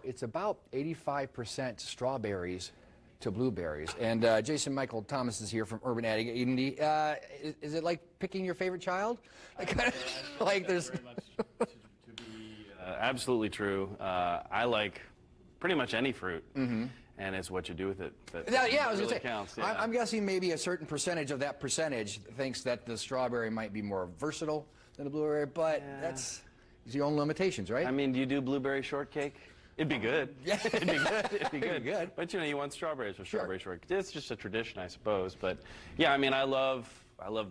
It's about 85% strawberries to blueberries. And Jason Michael Thomas is here from Urban Ag Indy. Is it like picking your favorite child? Like there's very much to be absolutely true. I like pretty much any fruit, and it's what you do with it that yeah, I was really gonna say, counts. Yeah. I'm guessing maybe a certain percentage of that percentage thinks that the strawberry might be more versatile than the blueberry, but that's your own limitations, right? I mean, do you do blueberry shortcake? It'd be good. Yeah. It'd be good. It'd be It'd be good. But you know, you want strawberries with strawberry shortcake. It's just a tradition, I suppose. But yeah, I mean, I love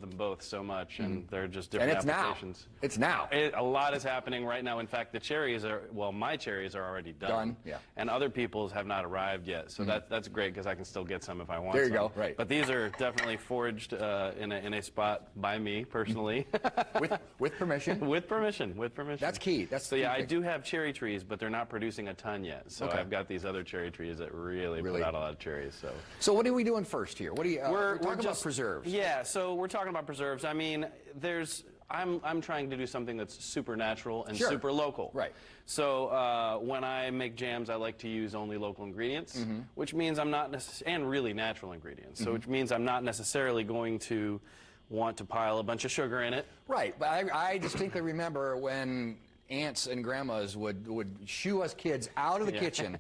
them both so much, and they're just different applications. It's now. A lot is happening right now. In fact, the cherries are, well, my cherries are already done. Yeah. And other people's have not arrived yet. So that's great because I can still get some if I want There you some. go, right. But these are definitely foraged in a spot by me personally. with permission? With permission. That's key. That's so the yeah, key I do have cherry trees, but they're not producing a ton yet. So Okay. I've got these other cherry trees that really put out a lot of cherries. So what are we doing first here? What do you? We're talking about just preserves. Yeah, so we're talking about preserves. I mean, I'm trying to do something that's super natural and super local. Right. So when I make jams, I like to use only local ingredients, which means I'm not and really natural ingredients. So which means I'm not necessarily going to want to pile a bunch of sugar in it. Right, but I distinctly remember when aunts and grandmas would shoo us kids out of the kitchen,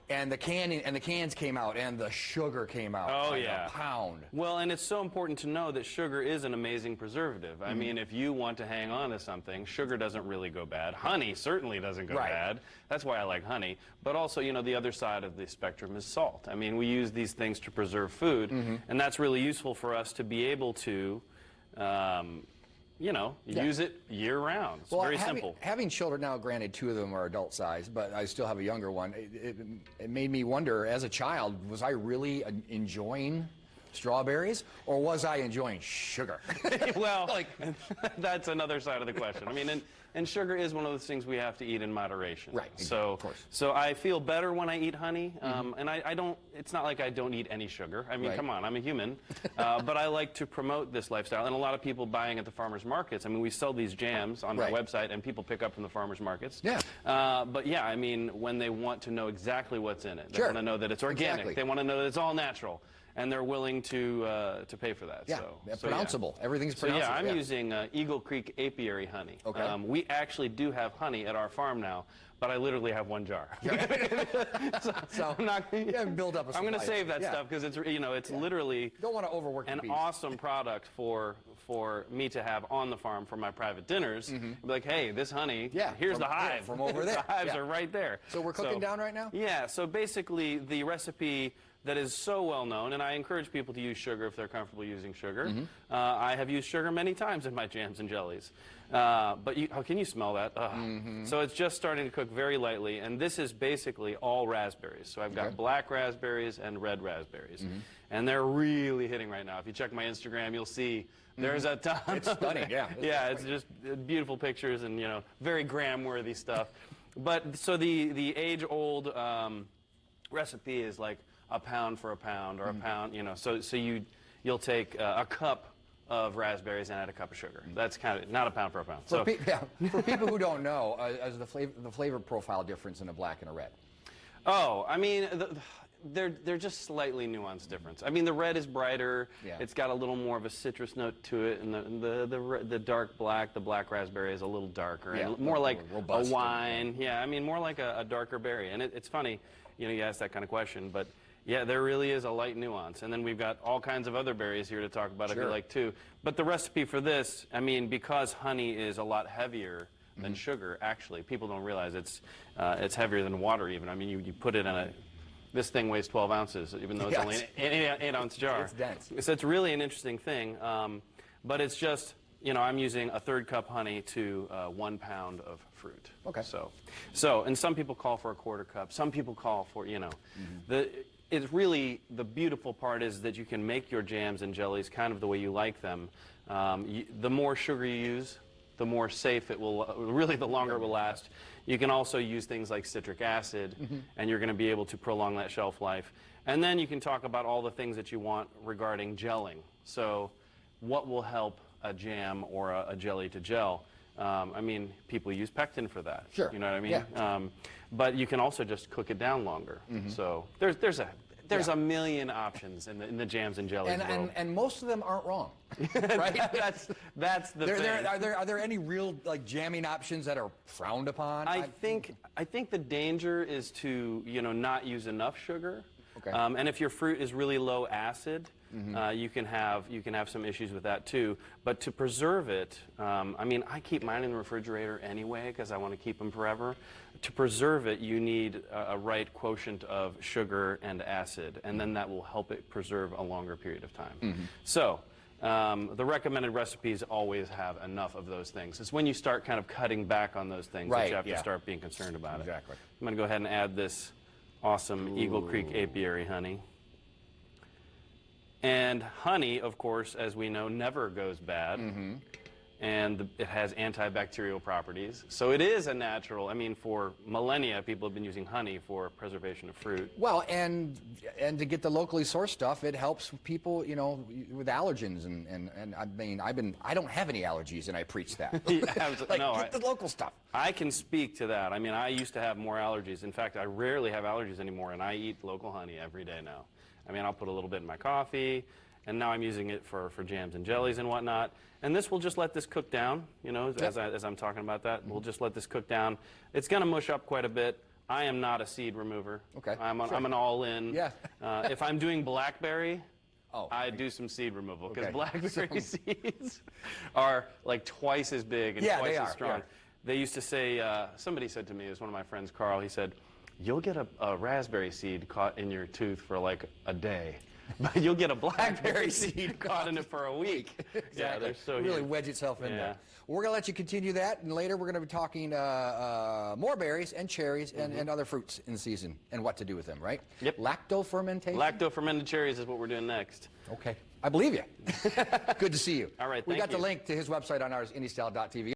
and the cans came out and the sugar came out. Oh like yeah, a pound. Well, and it's so important to know that sugar is an amazing preservative. I mean, if you want to hang on to something, sugar doesn't really go bad. Honey certainly doesn't go bad. That's why I like honey. But also, you know, the other side of the spectrum is salt. I mean, we use these things to preserve food, and that's really useful for us to be able to you know, use it year-round. It's very simple. Having children now, granted, 2 of them are adult size, but I still have a younger one. It made me wonder, as a child, was I really enjoying strawberries, or was I enjoying sugar? Well, that's another side of the question. I mean, and sugar is one of those things we have to eat in moderation. Right. So, of course. So I feel better when I eat honey, and I don't. It's not like I don't eat any sugar. I mean, come on, I'm a human, but I like to promote this lifestyle, and a lot of people buying at the farmers markets. I mean, we sell these jams on our website, and people pick up from the farmers markets. Yeah. But yeah, I mean, when they want to know exactly what's in it, they want to know that it's organic. Exactly. They want to know that it's all natural. And they're willing to pay for that. Yeah, so pronounceable. Yeah. Everything's pronounceable. So yeah, I'm using Eagle Creek apiary honey. Okay. We actually do have honey at our farm now, but I literally have 1 jar. so I'm not. Yeah, build up a supply. I'm going to save that stuff because it's it's literally don't want to overwork the an bees. awesome product for me to have on the farm for my private dinners. Be like, hey, this honey. Here's the hive from over there. The hives are right there. So we're cooking down right now. Yeah. So basically, the recipe that is so well known, and I encourage people to use sugar if they're comfortable using sugar. I have used sugar many times in my jams and jellies. But how can you smell that? So it's just starting to cook very lightly, and this is basically all raspberries. So I've got black raspberries and red raspberries, and they're really hitting right now. If you check my Instagram, you'll see there's a ton. It's stunning, yeah. Yeah, it's just beautiful pictures and very gram-worthy stuff. But so the age-old recipe is like a pound for a pound, or a pound, so you'll take a cup of raspberries and add a cup of sugar. That's kind of not a pound for a pound. For people who don't know, is the flavor profile difference in a black and a red? Oh, I mean, they're just slightly nuanced difference. I mean, the red is brighter. Yeah. It's got a little more of a citrus note to it, and the dark black, the black raspberry is a little darker, and more like a wine. Yeah, I mean, more like a darker berry. And it's funny, you ask that kind of question, but yeah, there really is a light nuance. And then we've got all kinds of other berries here to talk about if you like too. But the recipe for this, I mean, because honey is a lot heavier than sugar, actually, people don't realize it's heavier than water even. I mean, you put it in this thing weighs 12 ounces, even though it's only an 8-ounce jar. It's dense. So it's really an interesting thing. But it's just, I'm using a 1/3 cup honey to 1 pound of fruit. Okay. So, and some people call for a 1/4 cup. Some people call for, it's really, the beautiful part is that you can make your jams and jellies kind of the way you like them. The more sugar you use, the more safe it will, really the longer it will last. You can also use things like citric acid, and you're going to be able to prolong that shelf life. And then you can talk about all the things that you want regarding gelling. So what will help a jam or a jelly to gel? I mean, people use pectin for that. Sure. You know what I mean? Yeah. But you can also just cook it down longer. So there's a million options in the jams and jellies world. And most of them aren't wrong, right? that's the thing. Are there any real like jamming options that are frowned upon? I think the danger is to not use enough sugar. Okay. And if your fruit is really low acid, you can have some issues with that too. But to preserve it, I mean, I keep mine in the refrigerator anyway because I want to keep them forever. To preserve it, you need a right quotient of sugar and acid, and then that will help it preserve a longer period of time. So. The recommended recipes always have enough of those things. It's when you start kind of cutting back on those things that you have to start being concerned about it. Exactly. I'm going to go ahead and add this awesome Eagle Creek apiary honey. And honey, of course, as we know, never goes bad. And it has antibacterial properties. So it is a natural, I mean, for millennia, people have been using honey for preservation of fruit. Well, and to get the locally sourced stuff, it helps people, with allergens. And I mean, I don't have any allergies, and I preach that. Get the local stuff. I can speak to that. I mean, I used to have more allergies. In fact, I rarely have allergies anymore, and I eat local honey every day now. I mean, I'll put a little bit in my coffee, and now I'm using it for jams and jellies and whatnot. And this will just let this cook down, as I'm talking about that. We'll just let this cook down. It's going to mush up quite a bit. I am not a seed remover. Okay. I'm an all-in. Yeah. If I'm doing blackberry, Oh, I do some seed removal because okay. blackberry seeds are like twice as big and twice as strong. Yeah. They used to say, somebody said to me, it was one of my friends, Carl, he said, you'll get a raspberry seed caught in your tooth for like a day. But you'll get a blackberry seed caught in it for a week. Exactly. Yeah, they're so really huge. wedge itself in Yeah. there. Well, we're going to let you continue that, and later we're going to be talking more berries and cherries and other fruits in season and what to do with them, right? Yep. Lacto-fermentation? Lacto-fermented cherries is what we're doing next. Okay. I believe you. Good to see you. All right, We thank got the you. link to his website on ours, indystyle.tv.